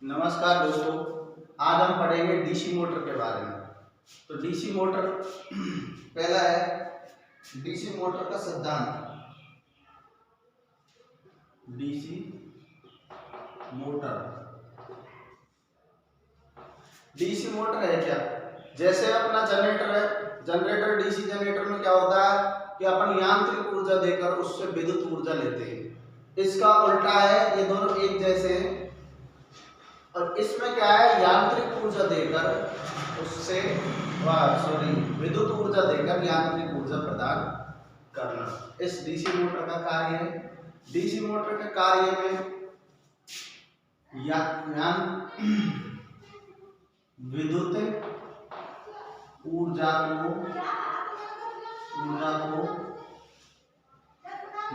नमस्कार दोस्तों, आज हम पढ़ेंगे डीसी मोटर के बारे में। तो डीसी मोटर पहला है डीसी मोटर का सिद्धांत। डीसी मोटर डीसी मोटर है क्या? जैसे अपना जनरेटर है, जनरेटर डीसी जनरेटर में क्या होता है कि अपन यांत्रिक ऊर्जा देकर उससे विद्युत ऊर्जा लेते हैं। इसका उल्टा है, ये दोनों एक जैसे हैं। और इसमें क्या है, यांत्रिक ऊर्जा देकर उससे विद्युत ऊर्जा देकर यांत्रिक ऊर्जा प्रदान करना, इस डीसी मोटर का कार्य है। डीसी मोटर के कार्य में विद्युत ऊर्जा को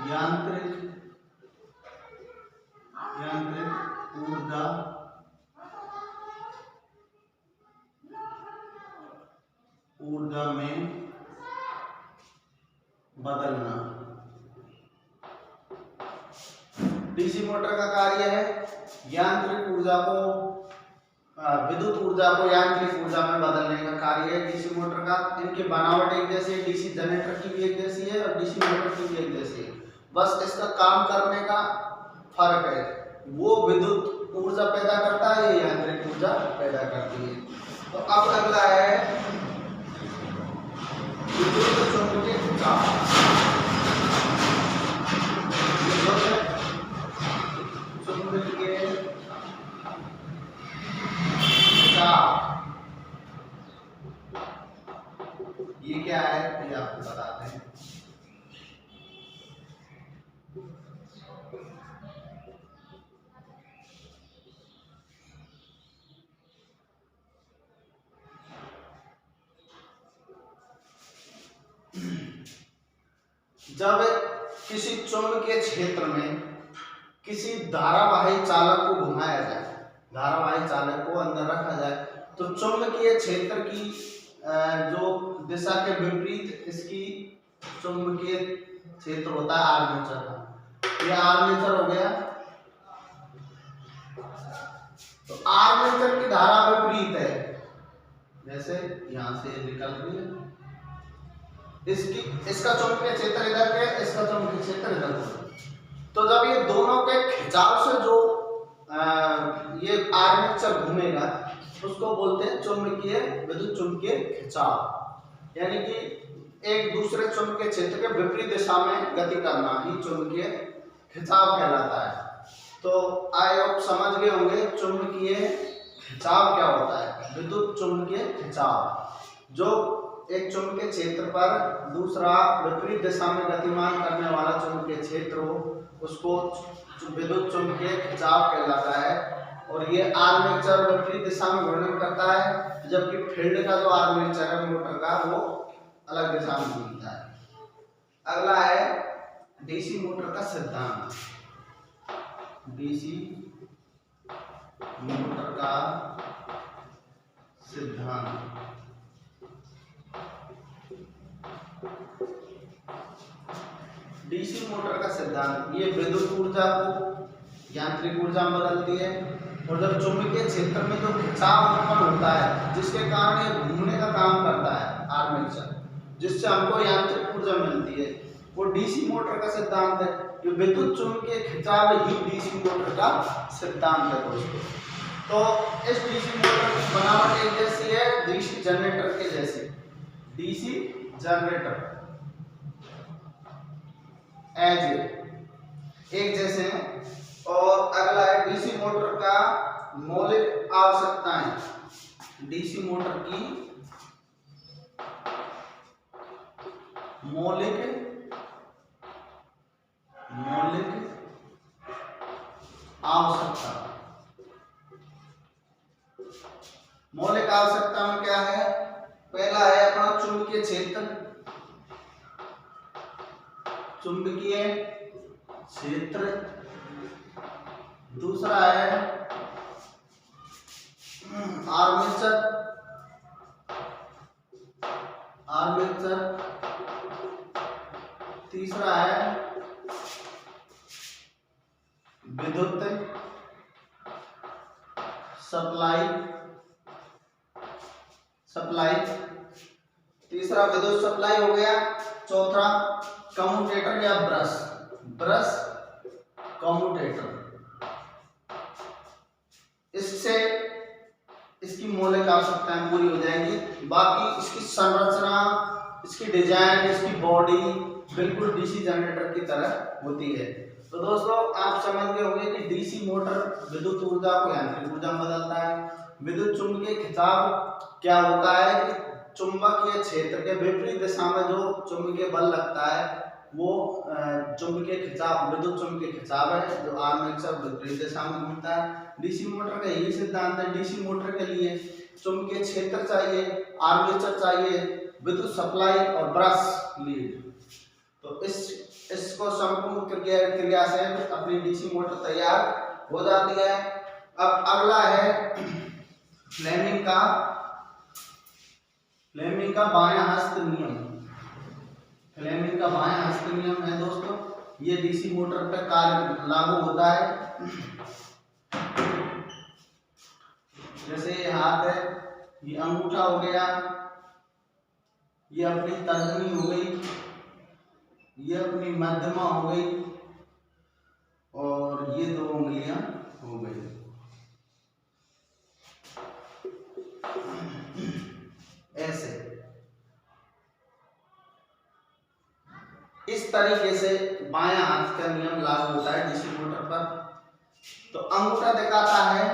यांत्रिक ऊर्जा में बदलना। डीसी मोटर का कार्य है यांत्रिक ऊर्जा को विद्युत ऊर्जा को यांत्रिक ऊर्जा में बदलने का कार्य है डीसी मोटर का। इनकी बनावट एक जैसी है, डीसी जनरेटर की भी एक जैसी है और डीसी मोटर की भी एक जैसी है। बस इसका काम करने का फर्क है, वो विद्युत ऊर्जा पैदा करता है, ये यांत्रिक ऊर्जा पैदा करती है। तो अब अगला है विद्युत चुंबकीय खिंचाव। चुंबकीय खिंचाव ये क्या है, ये आपको बताते हैं। जब किसी चुंबकीय क्षेत्र में किसी धारावाही चालक को घुमाया जाए, धारावाही चालक को अंदर रखा जाए, तो चुंबकीय क्षेत्र की जो दिशा के विपरीत इसकी चुंबकीय क्षेत्र होता है आर्मेचर का। यह आर्मेचर हो गया। तो आर्मेचर की धारा विपरीत है, जैसे यहां से निकल रही है, इसका चुंबकीय क्षेत्र इधर है, इसका चुंबकीय क्षेत्र इधर है। तो जब ये दोनों के खिंचाव से जो ये आर्मेचर घूमेगा उसको बोलते हैं चुंबकीय विद्युत चुंबकीय खिंचाव। यानी कि एक दूसरे चुंबकीय क्षेत्र के विपरीत दिशा में गति करना ही चुंबकीय खिंचाव कहलाता है। तो आप समझ गए होंगे चुंबकीय खिंचाव क्या होता है। विद्युत चुंबकीय खिंचाव जो एक चुंबकीय क्षेत्र पर दूसरा विपरीत दिशा में गतिमान करने वाला चुंबकीय क्षेत्र हो, उसको विद्युत चुंबकीय खिंचाव कहलाता है। और ये आर्मेचर विपरीत दिशा में घूर्णन करता है, जबकि फील्ड का जो आर्मेचर है मोटर का वो अलग दिशा में घूमता है। अगला है डीसी मोटर का सिद्धांत। डीसी मोटर का सिद्धांत। डीसी मोटर का सिद्धांत ये विद्युत ऊर्जा को यांत्रिक ऊर्जा में बदलती है। और जब चुंबकीय क्षेत्र में जो खिंचाव उत्पन्न होता है जिसके कारण ये घूमने का काम करता है आर्मेचर, जिससे हमको यांत्रिक ऊर्जा मिलती है, वो डीसी मोटर का सिद्धांत है। जो विद्युत चुंबकीय खिंचाव ही डीसी मोटर का सिद्धांत है दोस्तों। तो इस डीसी मोटर की बनावट एक जैसी है, डीसी जनरेटर के जैसे। डीसी जनरेटर एज एक जैसे हैं। और अगला है डीसी मोटर का मौलिक आवश्यकताएं। डीसी मोटर की मौलिक आवश्यकता। मौलिक आवश्यकता में क्या है, पहला है अपना चुंबकीय क्षेत्र। चुंबकीय क्षेत्र। दूसरा है आर्मेचर। तीसरा है विद्युत सप्लाई, तीसरा विद्युत सप्लाई हो गया। चौथा कम्यूटेटर या ब्रश कम्यूटेटर। इससे इसकी मौलिक आवश्यकताएं पूरी हो जाएंगी। बाकी इसकी संरचना, इसकी डिजाइन, इसकी बॉडी बिल्कुल डीसी जनरेटर की तरह होती है। तो दोस्तों आप समझ गए होंगे कि डीसी मोटर विद्युत ऊर्जा को यांत्रिक ऊर्जा में बदलता है। विद्युत चुंबकीय खिंचाव क्या होता है कि चुंबकीय क्षेत्र के विपरीत दिशा में जो चुंबकीय बल लगता है वो चुंबकीय खिंचाव, विद्युत चुंबकीय खिंचाव है, जो आर्मेचर विपरीत दिशा में घूमता है। डीसी मोटर का यही सिद्धांत है। डीसी मोटर के लिए चुंबकीय क्षेत्र चाहिए, आर्मेचर चाहिए, विद्युत सप्लाई और ब्रश लीड। तो इसको संपूर्ण क्रिया से अपनी डीसी मोटर तैयार हो जाती है। अब अगला है फ्लेमिंग का बायां हस्त नियम। फ्लेमिंग का बायां हस्त नियम है दोस्तों, ये डीसी मोटर पर कार्य लागू होता है। जैसे ये हाथ है, ये अंगूठा हो गया, ये अपनी तर्जनी हो गई, ये अपनी मध्यमा हो गई और ये दो उंगलियां हो गई। ऐसे इस तरीके से बायां हाथ का नियम लागू होता है डीसी मोटर पर। तो अंगूठा दिखाता है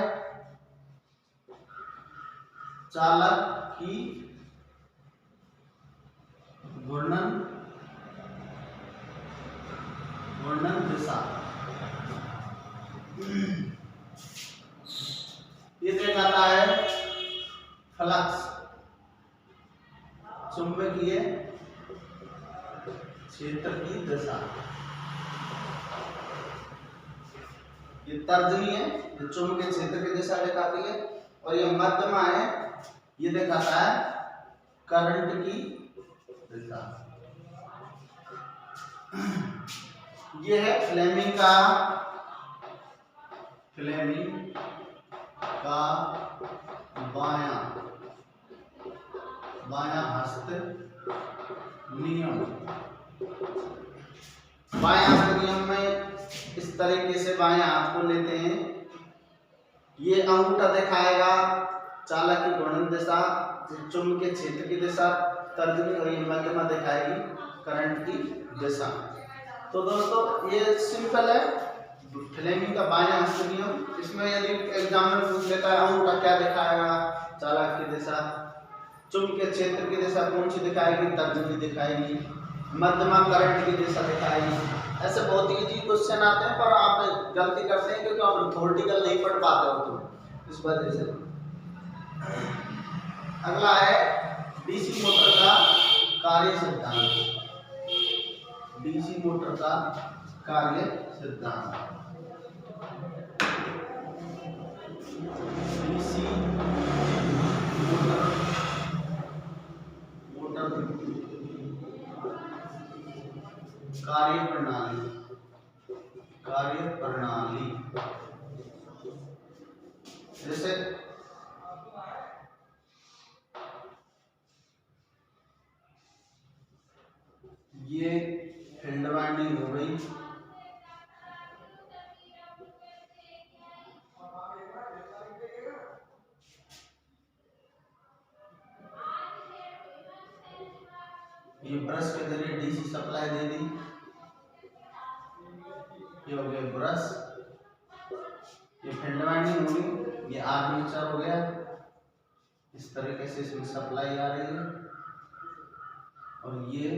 चालक की घूर्णन दिशा। ये दिखाता है फ्लक्स, चुंबकीय क्षेत्र की दिशा। ये तर्जनी है, जो चुंबकीय क्षेत्र की दिशा दिखाती है, और ये मध्यमा है, ये दिखाता है करंट की दिशा। ये है फ्लेमिंग का बायां हस्त नियम। बायां हस्त नियम में इस तरीके से बायां हाथ को लेते हैं। ये अंगूठा दिखाएगा चालक की घूर्णन दिशा, चुंबकीय क्षेत्र की दिशा तर्जनी, और ये मध्यमा दिखाएगी करंट की दिशा। तो दोस्तों ये सिंपल है फ्लेमिंग का बायां हस्त नियम। इसमें यदि एग्जामिनर पूछ लेता है अंगूठा क्या दिखाएगा, चालक की दिशा, चुंबकीय क्षेत्र की दिशा कौन सी दिखाएगी, तर्जनी दिखाएगी, मध्यमा करंट की दिशा दिखाएगी। ऐसे बहुत इजी क्वेश्चन आते हैं, पर आप गलती करते हैं क्योंकि आप थ्योरेटिकल नहीं पढ़ पाते हो, तो इस वजह से। अगला है डीसी मोटर का कार्य सिद्धांत। डीसी मोटर का कार्य सिद्धांत। डीसी मोटर कार्य प्रणाली। जैसे ये फील्ड वाइंडिंग हो गई, ये ब्रश के जरिए डीसी सप्लाई दे दी, ये हो गया ब्रश, ये फील्ड वाइंडिंग हो गई, ये आर्मेचर हो गया। इस तरीके से इसमें सप्लाई आ रही है, और ये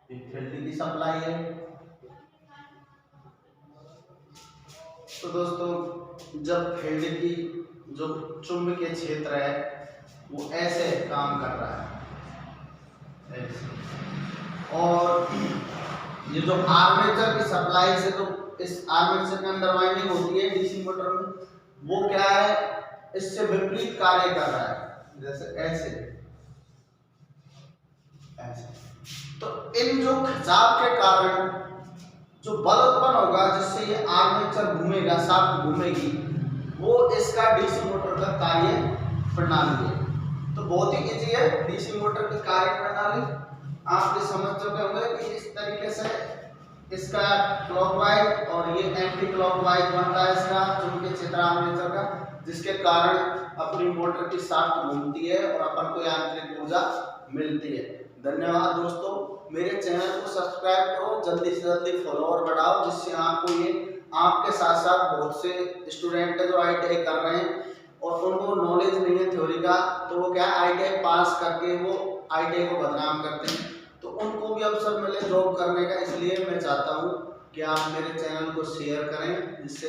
फील्ड की सप्लाई है। तो दोस्तों जब फील्ड की जो चुंबकीय क्षेत्र है वो ऐसे काम कर रहा है, ऐसे, और ये जो आर्मेचर की सप्लाई से, तो इस आर्मेचर के अंदर वाइंडिंग होती है डीसी मोटर में, वो क्या है, इससे विपरीत कार्य कर रहा है, जैसे ऐसे ऐसे। तो इन जो खिंचाव के कारण जो बल उत्पन्न होगा, जिससे ये आर्मेचर घूमेगा, शाफ्ट घूमेगी, वो इसका डीसी मोटर का कार्य प्रणाली है। तो बहुत ही इजी है डीसी मोटर की कार्य प्रणाली, आप ये समझ चुके होंगे कि इस तरीके से इसका क्लॉकवाइज और ये एंटी क्लॉकवाइज बनता है इसका चुंबकीय क्षेत्र आर्मेचर का, जिसके कारण अपनी मोटर की शाफ्ट घूमती है और अपन को यांत्रिक ऊर्जा मिलती है। धन्यवाद दोस्तों, मेरे चैनल को सब्सक्राइब करो, जल्दी से जल्दी फॉलोअर बढ़ाओ, जिससे आपको ये आपके साथ साथ बहुत से स्टूडेंट जो ITI कर रहे हैं और उनको नॉलेज नहीं है थ्योरी का, तो वो क्या है ITI पास करके वो ITI को बदनाम करते हैं, तो उनको भी अवसर मिले जॉब करने का। इसलिए मैं चाहता हूँ कि आप मेरे चैनल को शेयर करें, जिससे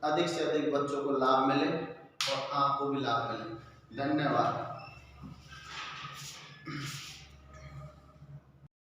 अधिक से अधिक बच्चों को लाभ मिले और आपको भी लाभ मिले। धन्यवाद।